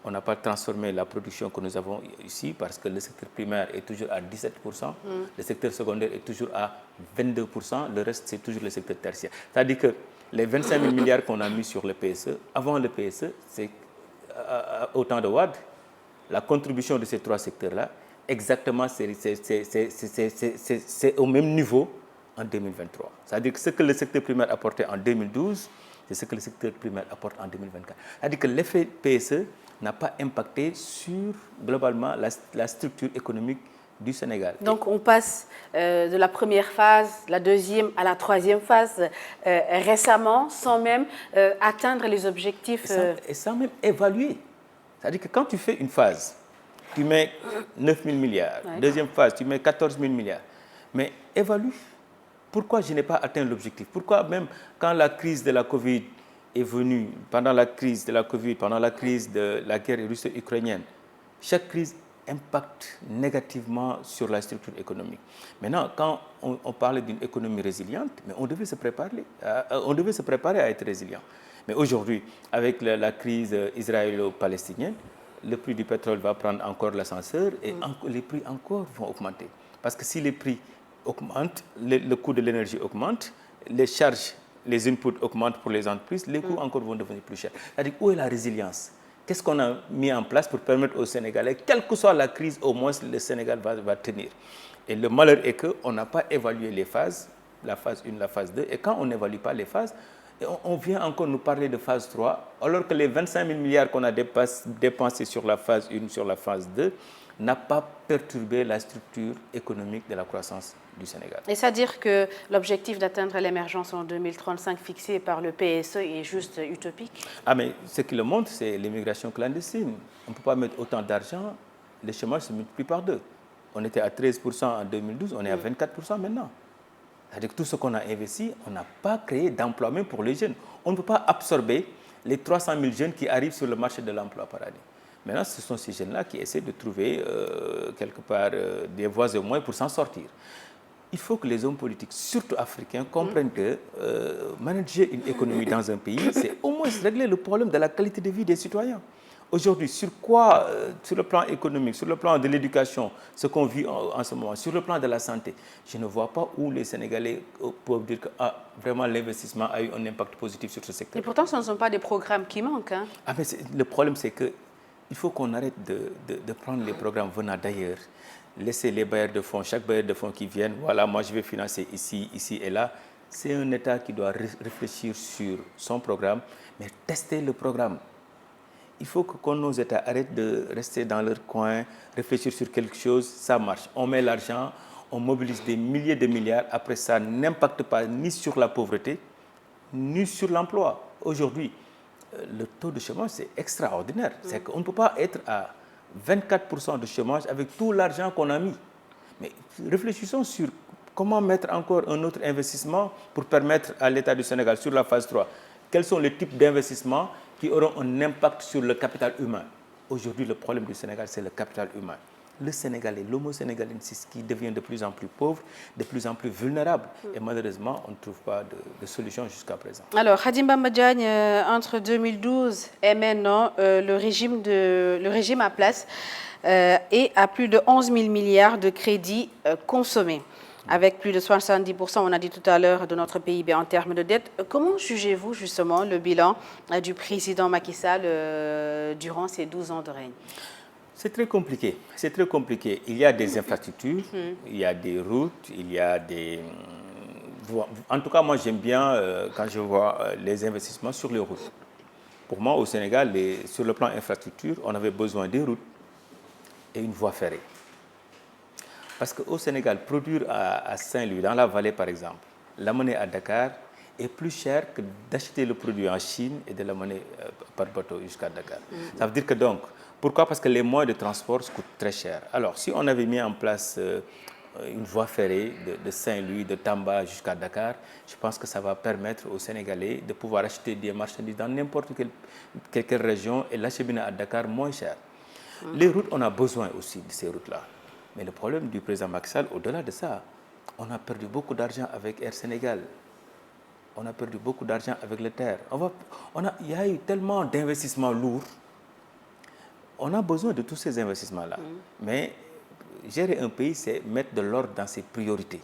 [SPEAKER 2] On n'a pas transformé la production que nous avons ici parce que le secteur primaire est toujours à 17%, le secteur secondaire est toujours à 22%, le reste c'est toujours le secteur tertiaire. C'est-à-dire que les 25 000 milliards qu'on a mis sur le PSE, avant le PSE, c'est au temps de Wade, la contribution de ces 3 secteurs-là, exactement, c'est au même niveau en 2023. C'est-à-dire que ce que le secteur primaire apportait en 2012, c'est ce que le secteur primaire apporte en 2024. C'est-à-dire que l'effet PSE n'a pas impacté sur, globalement, la structure économique du Sénégal.
[SPEAKER 1] Donc, on passe de la première phase, la deuxième à la troisième phase récemment, sans même atteindre les objectifs.
[SPEAKER 2] Et sans même évaluer. C'est-à-dire que quand tu fais une phase, tu mets 9 000 milliards. Ouais. Deuxième phase, tu mets 14 000 milliards. Mais évalue. Pourquoi je n'ai pas atteint l'objectif? Pourquoi même quand la crise de la Covid est venue, pendant la crise de la guerre russo-ukrainienne, chaque crise impacte négativement sur la structure économique. Maintenant, quand on parlait d'une économie résiliente, mais on devait se préparer à être résilient. Mais aujourd'hui, avec la crise israélo-palestinienne, le prix du pétrole va prendre encore l'ascenseur et les prix encore vont augmenter. Parce que si les prix augmentent, le coût de l'énergie augmente, les charges, les inputs augmentent pour les entreprises, les coûts encore vont devenir plus chers. C'est-à-dire, où est la résilience? Qu'est-ce qu'on a mis en place pour permettre aux Sénégalais, quelle que soit la crise, au moins le Sénégal va tenir? Et le malheur est qu'on n'a pas évalué les phases, la phase 1, la phase 2, et quand on n'évalue pas les phases, on vient encore nous parler de phase 3, alors que les 25 000 milliards qu'on a dépensés sur la phase 1, sur la phase 2, n'a pas perturbé la structure économique de la croissance du Sénégal.
[SPEAKER 1] Et c'est-à-dire que l'objectif d'atteindre l'émergence en 2035 fixé par le PSE est juste utopique?
[SPEAKER 2] Ah, mais ce qui le montre, c'est l'immigration clandestine. On ne peut pas mettre autant d'argent, le chômage se multiplie par 2. On était à 13% en 2012, on est à 24% maintenant. C'est-à-dire que tout ce qu'on a investi, on n'a pas créé d'emploi même pour les jeunes. On ne peut pas absorber les 300 000 jeunes qui arrivent sur le marché de l'emploi par année. Maintenant, ce sont ces jeunes-là qui essaient de trouver quelque part des voies et moyens pour s'en sortir. Il faut que les hommes politiques, surtout africains, comprennent que manager une économie dans un pays, c'est au moins régler le problème de la qualité de vie des citoyens. Aujourd'hui, sur quoi, sur le plan économique, sur le plan de l'éducation, ce qu'on vit en ce moment, sur le plan de la santé, je ne vois pas où les Sénégalais peuvent dire que vraiment l'investissement a eu un impact positif sur ce secteur.
[SPEAKER 1] Et pourtant, ce ne sont pas des programmes qui manquent. Hein.
[SPEAKER 2] Ah, mais le problème, c'est qu'il faut qu'on arrête de prendre les programmes venant d'ailleurs, laisser les bailleurs de fonds, chaque bailleur de fonds qui viennent, voilà, moi je vais financer ici, ici et là. C'est un État qui doit réfléchir sur son programme, mais tester le programme. Il faut que nos États arrêtent de rester dans leur coin, réfléchir sur quelque chose, ça marche. On met l'argent, on mobilise des milliers de milliards, après ça n'impacte pas ni sur la pauvreté, ni sur l'emploi. Aujourd'hui, le taux de chômage, c'est extraordinaire. C'est qu'on ne peut pas être à 24% de chômage avec tout l'argent qu'on a mis. Mais réfléchissons sur comment mettre encore un autre investissement pour permettre à l'État du Sénégal, sur la phase 3, quels sont les types d'investissements qui auront un impact sur le capital humain. Aujourd'hui, le problème du Sénégal, c'est le capital humain. Le Sénégalais, l'homo sénégalais, c'est ce qui devient de plus en plus pauvre, de plus en plus vulnérable. Et malheureusement, on ne trouve pas de solution jusqu'à présent.
[SPEAKER 1] Alors, Khadim Bamba Diagne, entre 2012 et maintenant, le régime à place est à plus de 11 000 milliards de crédits consommés. Avec plus de 70%, on a dit tout à l'heure, de notre PIB en termes de dette. Comment jugez-vous justement le bilan du président Macky Sall durant ces 12 ans de règne?
[SPEAKER 2] C'est très compliqué. C'est très compliqué. Il y a des infrastructures, il y a des routes, il y a des... En tout cas, moi, j'aime bien quand je vois les investissements sur les routes. Pour moi, au Sénégal, sur le plan infrastructure, on avait besoin des routes et une voie ferrée. Parce qu'au Sénégal, produire à Saint-Louis, dans la vallée par exemple, l'amener à Dakar est plus cher que d'acheter le produit en Chine et de l'amener par bateau jusqu'à Dakar. Ça veut dire que donc, pourquoi? Parce que les moyens de transport coûtent très cher. Alors, si on avait mis en place une voie ferrée de Saint-Louis, de Tamba jusqu'à Dakar, je pense que ça va permettre aux Sénégalais de pouvoir acheter des marchandises dans n'importe quelle région et l'acheminer à Dakar moins cher. Les routes, on a besoin aussi de ces routes-là. Mais le problème du président Macky Sall, au-delà de ça, on a perdu beaucoup d'argent avec Air Sénégal. On a perdu beaucoup d'argent avec le TER. Il y a eu tellement d'investissements lourds. On a besoin de tous ces investissements-là. Mais gérer un pays, c'est mettre de l'ordre dans ses priorités.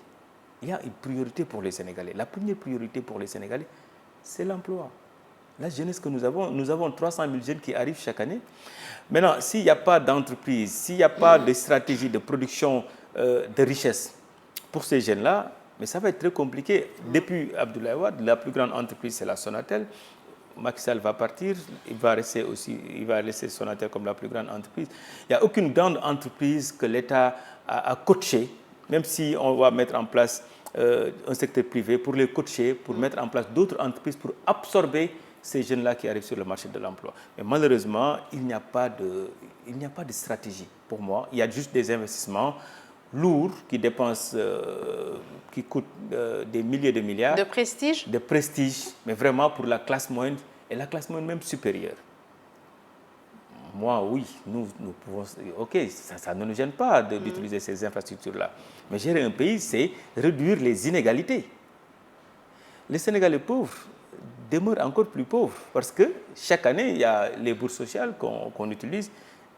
[SPEAKER 2] Il y a une priorité pour les Sénégalais. La première priorité pour les Sénégalais, c'est l'emploi. La jeunesse que nous avons 300 000 jeunes qui arrivent chaque année. Maintenant, s'il n'y a pas d'entreprise, s'il n'y a pas de stratégie de production de richesse pour ces jeunes-là, mais ça va être très compliqué. Depuis Abdoulaye Wade, la plus grande entreprise, c'est la Sonatel. Macky Sall va partir, il va laisser Sonatel comme la plus grande entreprise. Il n'y a aucune grande entreprise que l'État a coachée, même si on va mettre en place un secteur privé pour les coacher, pour mettre en place d'autres entreprises pour absorber ces jeunes-là qui arrivent sur le marché de l'emploi. Mais malheureusement, il n'y a pas de stratégie pour moi. Il y a juste des investissements lourds qui dépensent, qui coûtent des milliers de milliards.
[SPEAKER 1] De prestige?
[SPEAKER 2] De prestige, mais vraiment pour la classe moyenne et la classe moyenne même supérieure. Moi, oui, nous pouvons... OK, ça ne nous gêne pas d'utiliser ces infrastructures-là. Mais gérer un pays, c'est réduire les inégalités. Les Sénégalais pauvres demeurent encore plus pauvres parce que chaque année, il y a les bourses sociales qu'on utilise.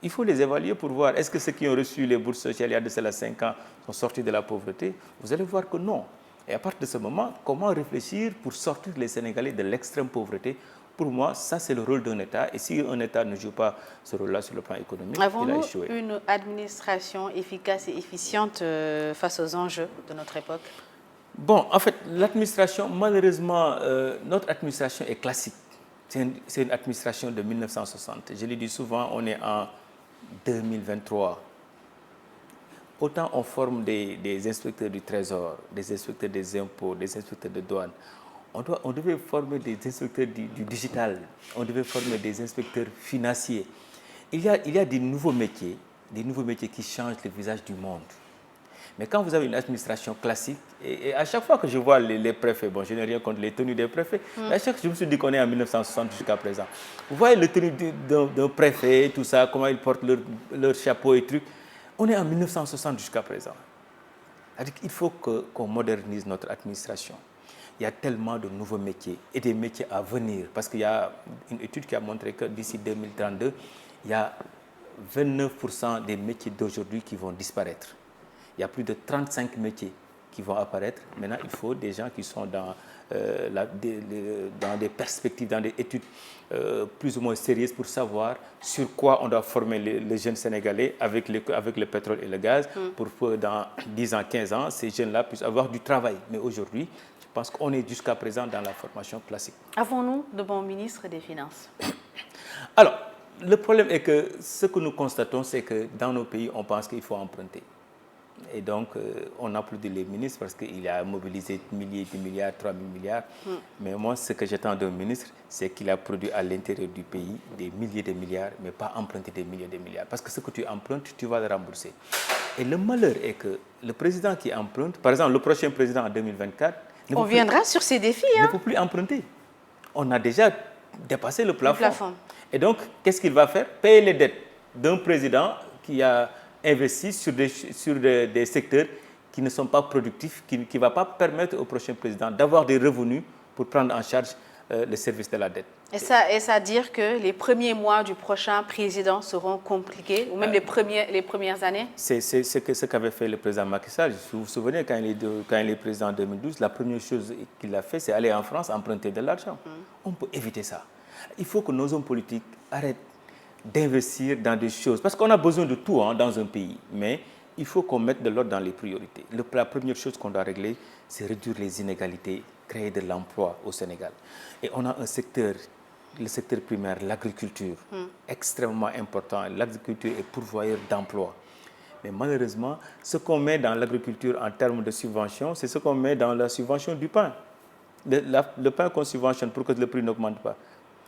[SPEAKER 2] Il faut les évaluer pour voir est-ce que ceux qui ont reçu les bourses sociales il y a de cela 5 ans sont sortis de la pauvreté. Vous allez voir que non. Et à partir de ce moment, comment réfléchir pour sortir les Sénégalais de l'extrême pauvreté? Pour moi, ça c'est le rôle d'un État. Et si un État ne joue pas ce rôle-là sur le plan économique, il a échoué.
[SPEAKER 1] Avons-nous une administration efficace et efficiente face aux enjeux de notre époque?
[SPEAKER 2] Bon, en fait, l'administration, malheureusement, notre administration est classique. C'est une administration de 1960. Je le dis souvent, on est en 2023. Autant on forme des inspecteurs du Trésor, des inspecteurs des impôts, des inspecteurs de douane. On devait former des inspecteurs du digital, on devait former des inspecteurs financiers. Il y a des nouveaux métiers qui changent le visage du monde. Mais quand vous avez une administration classique, et à chaque fois que je vois les préfets, bon, je n'ai rien contre les tenues des préfets, mais à chaque fois je me suis dit qu'on est en 1960 jusqu'à présent. Vous voyez les tenues d'un préfet, tout ça, comment ils portent leur chapeau et trucs. On est en 1960 jusqu'à présent. Il faut qu'on modernise notre administration. Il y a tellement de nouveaux métiers et des métiers à venir. Parce qu'il y a une étude qui a montré que d'ici 2032, il y a 29% des métiers d'aujourd'hui qui vont disparaître. Il y a plus de 35 métiers qui vont apparaître. Maintenant, il faut des gens qui sont dans des perspectives, dans des études plus ou moins sérieuses pour savoir sur quoi on doit former les jeunes Sénégalais avec le pétrole et le gaz pour que dans 10 ans, 15 ans, ces jeunes-là puissent avoir du travail. Mais aujourd'hui, je pense qu'on est jusqu'à présent dans la formation classique.
[SPEAKER 1] Avons-nous de bons ministres des Finances?
[SPEAKER 2] Alors, le problème est que ce que nous constatons, c'est que dans nos pays, on pense qu'il faut emprunter. Et donc, on applaudit les ministres parce qu'il a mobilisé milliers de milliards, 3 000 milliards. Mais moi, ce que j'attends d'un ministre, c'est qu'il a produit à l'intérieur du pays des milliers de milliards, mais pas emprunté des milliers de milliards. Parce que ce que tu empruntes, tu vas le rembourser. Et le malheur est que le président qui emprunte, par exemple, le prochain président en 2024,
[SPEAKER 1] on viendra sur ces défis.
[SPEAKER 2] Ne peut plus emprunter. On a déjà dépassé le plafond. Et donc, qu'est-ce qu'il va faire? Payer les dettes d'un président qui a investi sur des secteurs qui ne sont pas productifs, qui ne va pas permettre au prochain président d'avoir des revenus pour prendre en charge le service de la dette.
[SPEAKER 1] Et ça dire que les premiers mois du prochain président seront compliqués, ou même les premières années?
[SPEAKER 2] C'est ce qu'avait fait le président Macky Sall. Vous vous souvenez, quand il est président en 2012, la première chose qu'il a fait, c'est aller en France emprunter de l'argent. On peut éviter ça. Il faut que nos hommes politiques arrêtent d'investir dans des choses. Parce qu'on a besoin de tout dans un pays. Mais il faut qu'on mette de l'ordre dans les priorités. La première chose qu'on doit régler, c'est réduire les inégalités, créer de l'emploi au Sénégal. Et on a un secteur, le secteur primaire, l'agriculture, extrêmement important. L'agriculture est pourvoyeur d'emplois. Mais malheureusement, ce qu'on met dans l'agriculture en termes de subvention, c'est ce qu'on met dans la subvention du pain. Le pain qu'on subventionne pour que le prix n'augmente pas,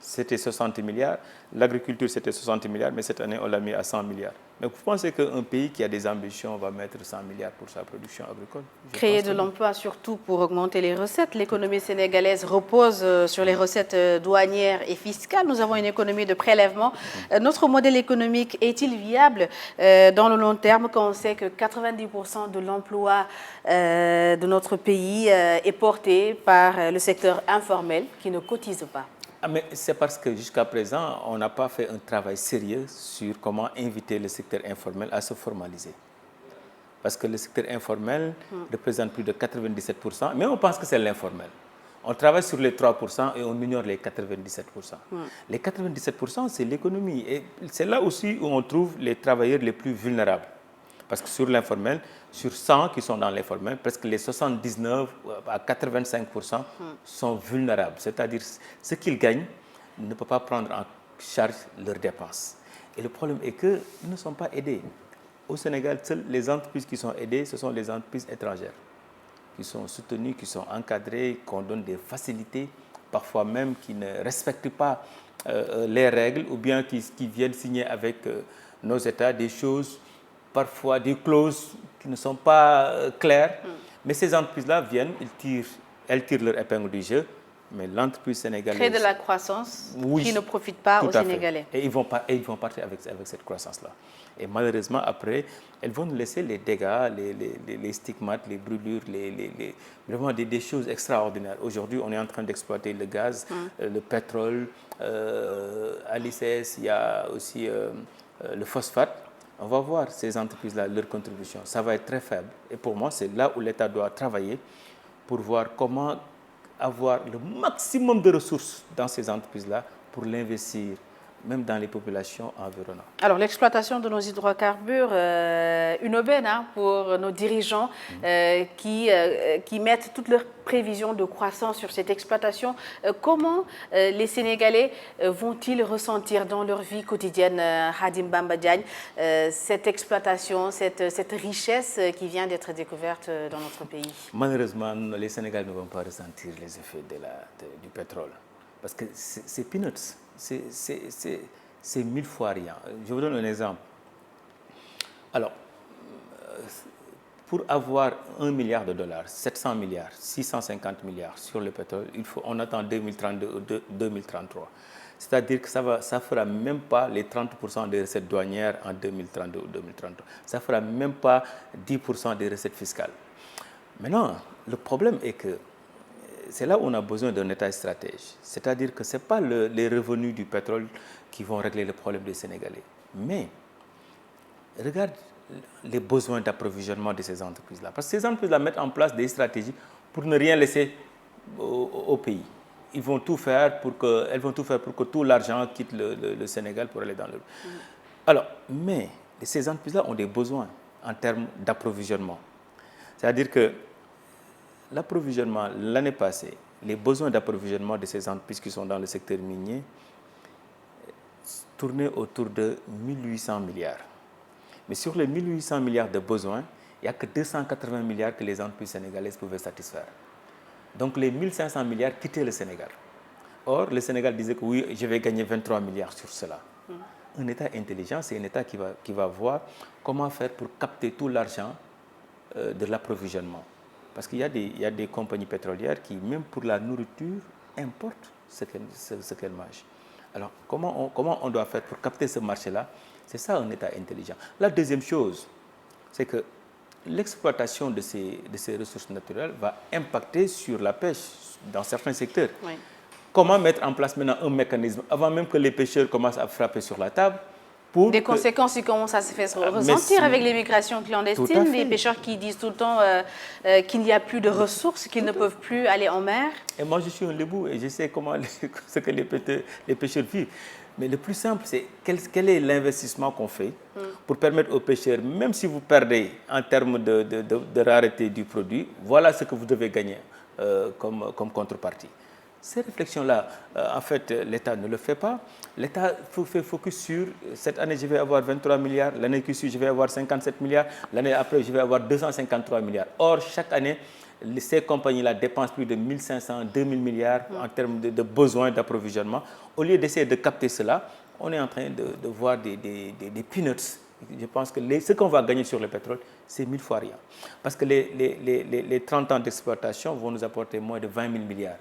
[SPEAKER 2] c'était 60 milliards. L'agriculture, c'était 60 milliards, mais cette année, on l'a mis à 100 milliards. Mais vous pensez qu'un pays qui a des ambitions va mettre 100 milliards pour sa production agricole?
[SPEAKER 1] Créer de l'emploi, surtout pour augmenter les recettes. L'économie sénégalaise repose sur les recettes douanières et fiscales. Nous avons une économie de prélèvement. Notre modèle économique est-il viable dans le long terme quand on sait que 90% de l'emploi de notre pays est porté par le secteur informel qui ne cotise pas?
[SPEAKER 2] Mais c'est parce que jusqu'à présent, on n'a pas fait un travail sérieux sur comment inviter le secteur informel à se formaliser. Parce que le secteur informel représente plus de 97%, mais on pense que c'est l'informel. On travaille sur les 3% et on ignore les 97%. Les 97%, c'est l'économie. Et c'est là aussi où on trouve les travailleurs les plus vulnérables. Parce que sur l'informel, sur 100 qui sont dans l'informel, presque les 79 à 85% sont vulnérables. C'est-à-dire ce qu'ils gagnent ne peut pas prendre en charge leurs dépenses. Et le problème est qu'ils ne sont pas aidés. Au Sénégal, seules les entreprises qui sont aidées, ce sont les entreprises étrangères, qui sont soutenues, qui sont encadrées, qu'on donne des facilités, parfois même qui ne respectent pas les règles, ou bien qui viennent signer avec nos États des choses, parfois des clauses qui ne sont pas claires. Mais ces entreprises-là viennent, elles tirent leur épingle du jeu, mais l'entreprise sénégalaise...
[SPEAKER 1] Crée de la croissance qui ne profite pas aux Sénégalais.
[SPEAKER 2] Et ils vont partir avec cette croissance-là. Et malheureusement, après, elles vont nous laisser les dégâts, les stigmates, les brûlures, vraiment des choses extraordinaires. Aujourd'hui, on est en train d'exploiter le gaz, le pétrole, à l'ICS, il y a aussi le phosphate. On va voir ces entreprises-là, leur contribution. Ça va être très faible. Et pour moi, c'est là où l'État doit travailler pour voir comment avoir le maximum de ressources dans ces entreprises-là pour l'investir, même dans les populations environnantes.
[SPEAKER 1] Alors, l'exploitation de nos hydrocarbures, une aubaine pour nos dirigeants qui mettent toutes leurs prévisions de croissance sur cette exploitation. Comment les Sénégalais vont-ils ressentir dans leur vie quotidienne, Khadim Bamba Diagne, cette exploitation, cette richesse qui vient d'être découverte dans notre pays? Malheureusement,
[SPEAKER 2] les Sénégalais ne vont pas ressentir les effets du pétrole. Parce que c'est peanuts. C'est 1000 fois rien. Je vous donne un exemple. Alors, pour avoir 1 milliard de dollars, 700 milliards, 650 milliards sur le pétrole, on attend 2032 ou 2033. C'est-à-dire que ça ne fera même pas les 30% des recettes douanières en 2032 ou 2033. Ça ne fera même pas 10% des recettes fiscales. Maintenant, le problème est que c'est là où on a besoin d'un État stratège. C'est-à-dire que ce n'est pas les revenus du pétrole qui vont régler le problème des Sénégalais. Mais regarde les besoins d'approvisionnement de ces entreprises-là. Parce que ces entreprises-là mettent en place des stratégies pour ne rien laisser au pays. Elles vont tout faire pour que tout l'argent quitte le Sénégal pour aller dans le... Alors, mais ces entreprises-là ont des besoins en termes d'approvisionnement. C'est-à-dire que l'approvisionnement, l'année passée, les besoins d'approvisionnement de ces entreprises qui sont dans le secteur minier tournaient autour de 1800 milliards. Mais sur les 1800 milliards de besoins, il n'y a que 280 milliards que les entreprises sénégalaises pouvaient satisfaire. Donc les 1500 milliards quittaient le Sénégal. Or, le Sénégal disait que oui, je vais gagner 23 milliards sur cela. Un État intelligent, c'est un État qui va voir comment faire pour capter tout l'argent de l'approvisionnement. Parce qu'il y a des compagnies pétrolières qui, même pour la nourriture, importent ce qu'elles mangent. Alors, comment on doit faire pour capter ce marché-là? C'est ça un État intelligent. La deuxième chose, c'est que l'exploitation de ces ressources naturelles va impacter sur la pêche dans certains secteurs. Oui. Comment mettre en place maintenant un mécanisme avant même que les pêcheurs commencent à frapper sur la table pour
[SPEAKER 1] des conséquences qui commencent à se faire ressentir avec les migrations clandestines, les pêcheurs qui disent tout le temps qu'il n'y a plus de ressources, qu'ils ne peuvent plus aller en mer.
[SPEAKER 2] Et moi, je suis un lébou et je sais ce que les pêcheurs vivent. Mais le plus simple, c'est quel est l'investissement qu'on fait pour permettre aux pêcheurs, même si vous perdez en termes de rareté du produit, voilà ce que vous devez gagner comme contrepartie. Ces réflexions-là, en fait, l'État ne le fait pas. L'État fait focus sur cette année, je vais avoir 23 milliards, l'année qui suit, je vais avoir 57 milliards, l'année après, je vais avoir 253 milliards. Or, chaque année, ces compagnies-là dépensent plus de 1500, 2000 milliards en termes de besoins d'approvisionnement. Au lieu d'essayer de capter cela, on est en train de voir des peanuts. Je pense que ce qu'on va gagner sur le pétrole, c'est 1000 fois rien. Parce que les 30 ans d'exploitation vont nous apporter moins de 20 000 milliards.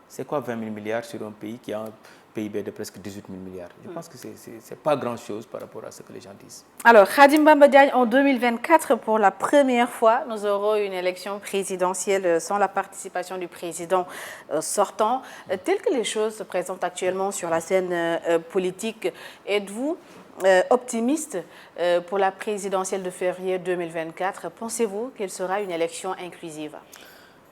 [SPEAKER 2] C'est quoi 20 000 milliards sur un pays qui a un PIB de presque 18 000 milliards? Je pense que ce n'est pas grand-chose par rapport à ce que les gens disent.
[SPEAKER 1] Alors, Khadim Bamba Diagne, en 2024, pour la première fois, nous aurons une élection présidentielle sans la participation du président sortant. Telles que les choses se présentent actuellement sur la scène politique, êtes-vous optimiste pour la présidentielle de février 2024? Pensez-vous qu'elle sera une élection inclusive?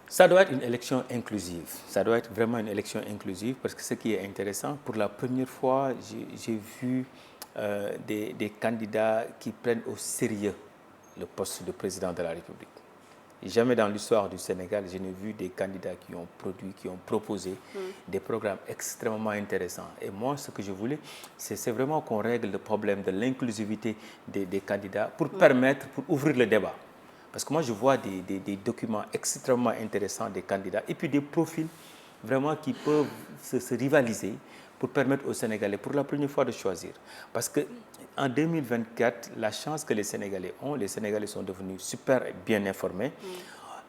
[SPEAKER 2] Ça doit être une élection inclusive. Ça doit être vraiment une élection inclusive parce que ce qui est intéressant, pour la première fois, j'ai vu des candidats qui prennent au sérieux le poste de président de la République. Jamais dans l'histoire du Sénégal, je n'ai vu des candidats qui ont produit, qui ont proposé des programmes extrêmement intéressants. Et moi, ce que je voulais, c'est vraiment qu'on règle le problème de l'inclusivité des candidats pour permettre, pour ouvrir le débat. Parce que moi, je vois des documents extrêmement intéressants des candidats et puis des profils vraiment qui peuvent se rivaliser pour permettre aux Sénégalais, pour la première fois, de choisir. Parce qu'en 2024, la chance que les Sénégalais ont, les Sénégalais sont devenus super bien informés.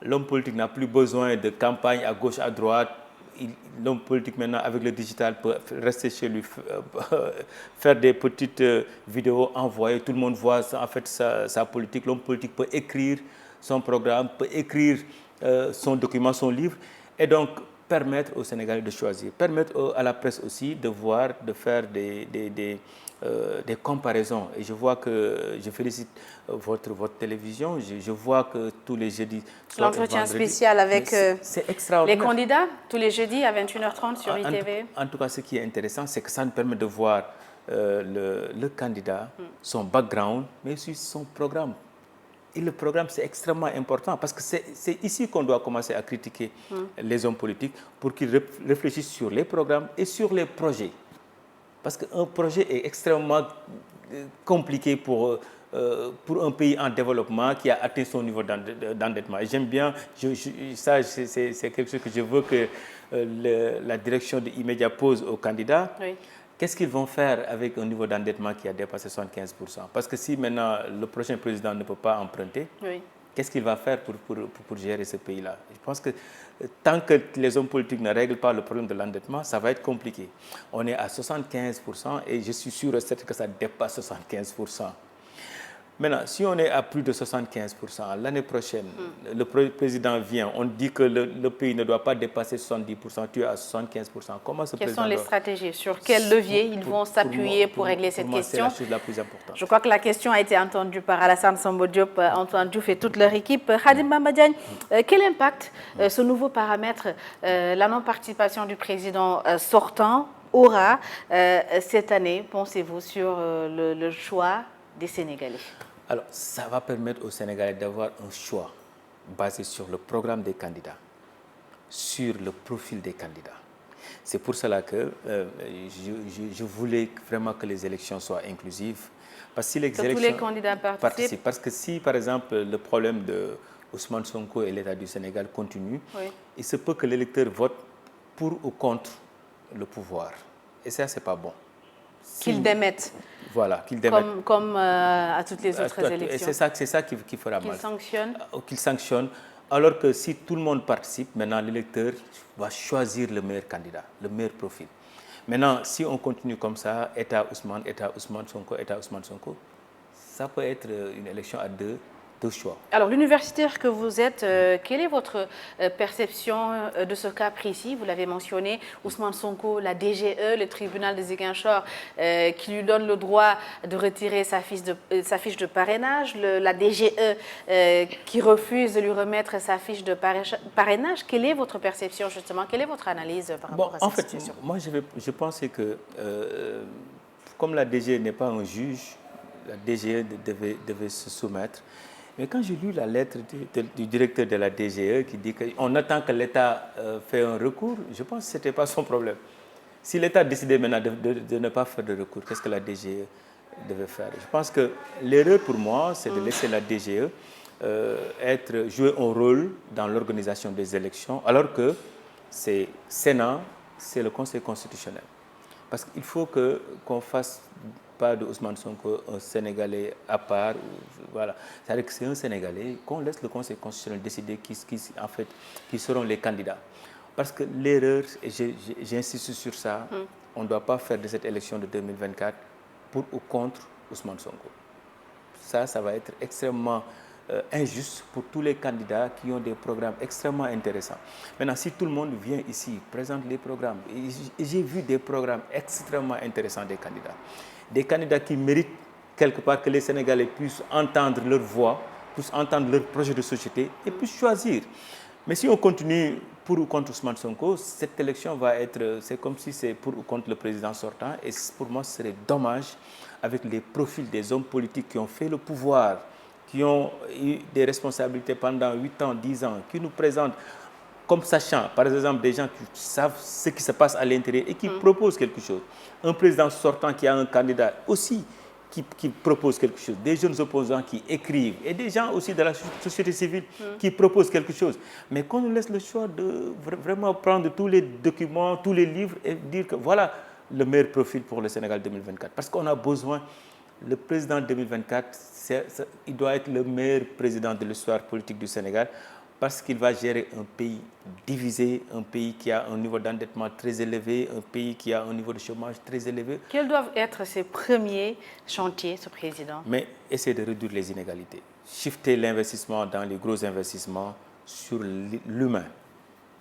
[SPEAKER 2] L'homme politique n'a plus besoin de campagne à gauche, à droite. L'homme politique, maintenant, avec le digital, peut rester chez lui, faire des petites vidéos, envoyer. Tout le monde voit en fait sa politique. L'homme politique peut écrire son programme, peut écrire son document, son livre, et donc permettre aux Sénégalais de choisir. Permettre à la presse aussi de voir, de faire des comparaisons. Et je vois que, je félicite votre télévision, je vois que tous les jeudis...
[SPEAKER 1] L'entretien spécial avec les candidats, tous les jeudis à 21h30 sur ITV.
[SPEAKER 2] En tout cas, ce qui est intéressant, c'est que ça nous permet de voir le candidat, son background, mais aussi son programme. Et le programme, c'est extrêmement important parce que c'est ici qu'on doit commencer à critiquer les hommes politiques pour qu'ils réfléchissent sur les programmes et sur les projets. Parce qu'un projet est extrêmement compliqué pour un pays en développement qui a atteint son niveau d'endettement. Et j'aime bien, ça c'est quelque chose que je veux que la direction de Immédiat pose aux candidats. Oui. Qu'est-ce qu'ils vont faire avec un niveau d'endettement qui a dépassé 75%? Parce que si maintenant le prochain président ne peut pas emprunter, oui, qu'est-ce qu'il va faire pour gérer ce pays-là? Je pense que tant que les hommes politiques ne règlent pas le problème de l'endettement, ça va être compliqué. On est à 75% et je suis sûr et certain que ça dépasse 75%. Maintenant, si on est à plus de 75%, l'année prochaine, le président vient, on dit que le pays ne doit pas dépasser 70%, tu es à 75%. Comment ce
[SPEAKER 1] Quelles sont les stratégies? Sur quel levier ils vont s'appuyer pour régler cette question?
[SPEAKER 2] C'est la chose la plus importante.
[SPEAKER 1] Je crois que la question a été entendue par Alassane Samba Diop, Antoine Diouf et toute leur équipe. Khadim Bamba Diagne, quel impact ce nouveau paramètre, la non-participation du président sortant, aura cette année, pensez-vous, sur le choix des Sénégalais?
[SPEAKER 2] Alors, ça va permettre aux Sénégalais d'avoir un choix basé sur le programme des candidats, sur le profil des candidats. C'est pour cela que je voulais vraiment que les élections soient inclusives, Parce que si les
[SPEAKER 1] que tous les candidats participent.
[SPEAKER 2] Parce que si, par exemple, le problème de Ousmane Sonko et l'État du Sénégal continue, oui, il se peut que l'électeur vote pour ou contre le pouvoir. Et ça, ce n'est pas bon.
[SPEAKER 1] Qu'il démette.
[SPEAKER 2] Voilà, qu'il démette.
[SPEAKER 1] Comme à toutes les autres élections.
[SPEAKER 2] Et c'est ça qui fera mal.
[SPEAKER 1] Qu'il sanctionne.
[SPEAKER 2] Qu'il sanctionne. Alors que si tout le monde participe, maintenant l'électeur va choisir le meilleur candidat, le meilleur profil. Maintenant, si on continue comme ça, État Ousmane Sonko, ça peut être une élection à deux choix.
[SPEAKER 1] Alors, l'universitaire que vous êtes, quelle est votre perception de ce cas précis? Vous l'avez mentionné, Ousmane Sonko, la DGE, le tribunal de Ziguinchor, qui lui donne le droit de retirer sa fiche de parrainage, la DGE qui refuse de lui remettre sa fiche de parrainage. Quelle est votre perception, justement? Quelle est votre analyse par rapport à cette situation?
[SPEAKER 2] Moi, je pense que, comme la DGE n'est pas un juge, la DGE devait se soumettre. Mais quand j'ai lu la lettre du directeur de la DGE qui dit qu'on attend que l'État fait un recours, je pense que ce n'était pas son problème. Si l'État décidait maintenant de ne pas faire de recours, qu'est-ce que la DGE devait faire? Je pense que l'erreur pour moi, c'est de laisser la DGE jouer un rôle dans l'organisation des élections, alors que c'est Sénat, c'est le Conseil constitutionnel. Parce qu'il faut qu'on fasse pas de Ousmane Sonko un Sénégalais à part. Voilà. C'est-à-dire que c'est un Sénégalais, qu'on laisse le Conseil constitutionnel décider qui seront les candidats. Parce que l'erreur, et j'insiste sur ça, on ne doit pas faire de cette élection de 2024 pour ou contre Ousmane Sonko. Ça va être extrêmement injuste pour tous les candidats qui ont des programmes extrêmement intéressants. Maintenant, si tout le monde vient ici, présente les programmes, et j'ai vu des programmes extrêmement intéressants des candidats qui méritent quelque part que les Sénégalais puissent entendre leur voix, puissent entendre leur projet de société et puissent choisir. Mais si on continue pour ou contre Ousmane Sonko, cette élection c'est comme si c'est pour ou contre le président sortant, et pour moi, ce serait dommage avec les profils des hommes politiques qui ont fait le pouvoir, qui ont eu des responsabilités pendant 8 ans, 10 ans, qui nous présentent comme sachant, par exemple, des gens qui savent ce qui se passe à l'intérieur et qui proposent quelque chose. Un président sortant qui a un candidat aussi qui propose quelque chose. Des jeunes opposants qui écrivent et des gens aussi de la société civile qui proposent quelque chose. Mais qu'on nous laisse le choix de vraiment prendre tous les documents, tous les livres et dire que voilà le meilleur profil pour le Sénégal 2024. Parce qu'on a besoin, le président 2024, il doit être le meilleur président de l'histoire politique du Sénégal, parce qu'il va gérer un pays divisé, un pays qui a un niveau d'endettement très élevé, un pays qui a un niveau de chômage très élevé.
[SPEAKER 1] Quels doivent être ses premiers chantiers, ce président?
[SPEAKER 2] Mais essayer de réduire les inégalités. Shifter l'investissement dans les gros investissements sur l'humain.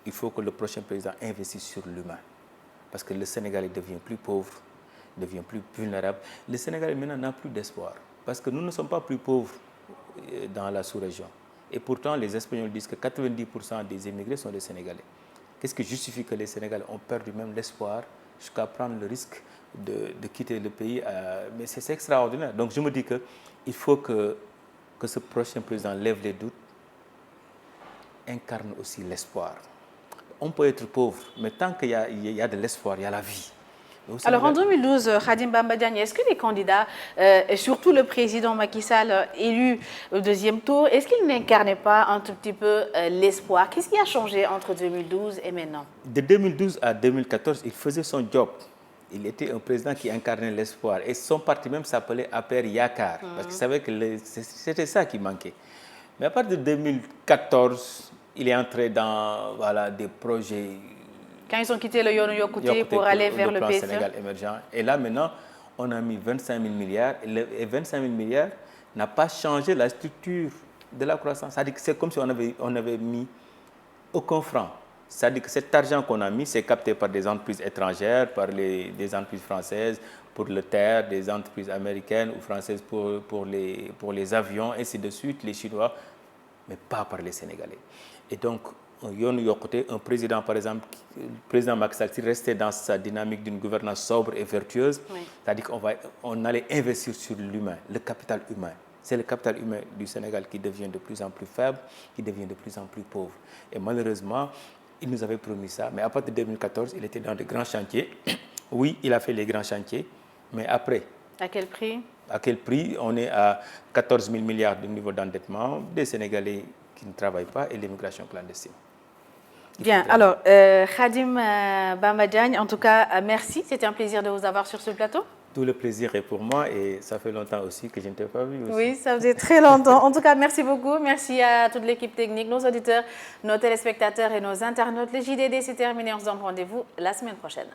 [SPEAKER 2] Il faut que le prochain président investisse sur l'humain. Parce que le Sénégalais devient plus pauvre, devient plus vulnérable. Le Sénégalais maintenant n'a plus d'espoir. Parce que nous ne sommes pas plus pauvres dans la sous-région. Et pourtant, les Espagnols disent que 90% des émigrés sont des Sénégalais. Qu'est-ce qui justifie que les Sénégalais ont perdu même l'espoir jusqu'à prendre le risque de quitter le pays? Mais c'est extraordinaire. Donc je me dis qu'il faut que ce prochain président lève les doutes, incarne aussi l'espoir. On peut être pauvre, mais tant qu'il y a de l'espoir, il y a la vie.
[SPEAKER 1] Alors en 2012, Khadim Bamba Diagne, est-ce que les candidats, et surtout le président Macky Sall élu au deuxième tour, est-ce qu'il n'incarnait pas un tout petit peu l'espoir? Qu'est-ce qui a changé entre 2012 et maintenant?
[SPEAKER 2] De 2012 à 2014, il faisait son job. Il était un président qui incarnait l'espoir. Et son parti même s'appelait APR Yakar, parce qu'il savait que c'était ça qui manquait. Mais à partir de 2014, il est entré dans des projets.
[SPEAKER 1] Quand ils ont quitté le Yono Yokouté pour aller vers le PSE.
[SPEAKER 2] Sénégal émergent. Et là, maintenant, on a mis 25 000 milliards. Et 25 000 milliards n'a pas changé la structure de la croissance. C'est-à-dire que c'est comme si on avait mis aucun franc. C'est-à-dire que cet argent qu'on a mis, c'est capté par des entreprises étrangères, par des entreprises françaises pour le terre, des entreprises américaines ou françaises pour les avions, ainsi de suite, les Chinois, mais pas par les Sénégalais. Et donc, un président, par exemple, le président Macky Sall, restait dans sa dynamique d'une gouvernance sobre et vertueuse, c'est-à-dire qu'on allait investir sur l'humain, le capital humain. C'est le capital humain du Sénégal qui devient de plus en plus faible, qui devient de plus en plus pauvre. Et malheureusement, il nous avait promis ça, mais à partir de 2014, il était dans de grands chantiers. Oui, il a fait les grands chantiers, mais après.
[SPEAKER 1] À quel prix?
[SPEAKER 2] À quel prix? On est à 14 000 milliards de niveau d'endettement, des Sénégalais qui ne travaillent pas et l'immigration clandestine.
[SPEAKER 1] Bien, alors, Khadim Bamba Diagne, en tout cas, merci. C'était un plaisir de vous avoir sur ce plateau.
[SPEAKER 2] Tout le plaisir est pour moi et ça fait longtemps aussi que je ne t'ai pas vu aussi.
[SPEAKER 1] Oui, ça faisait très longtemps. En tout cas, merci beaucoup. Merci à toute l'équipe technique, nos auditeurs, nos téléspectateurs et nos internautes. Le JDD, c'est terminé. On se donne rendez-vous la semaine prochaine.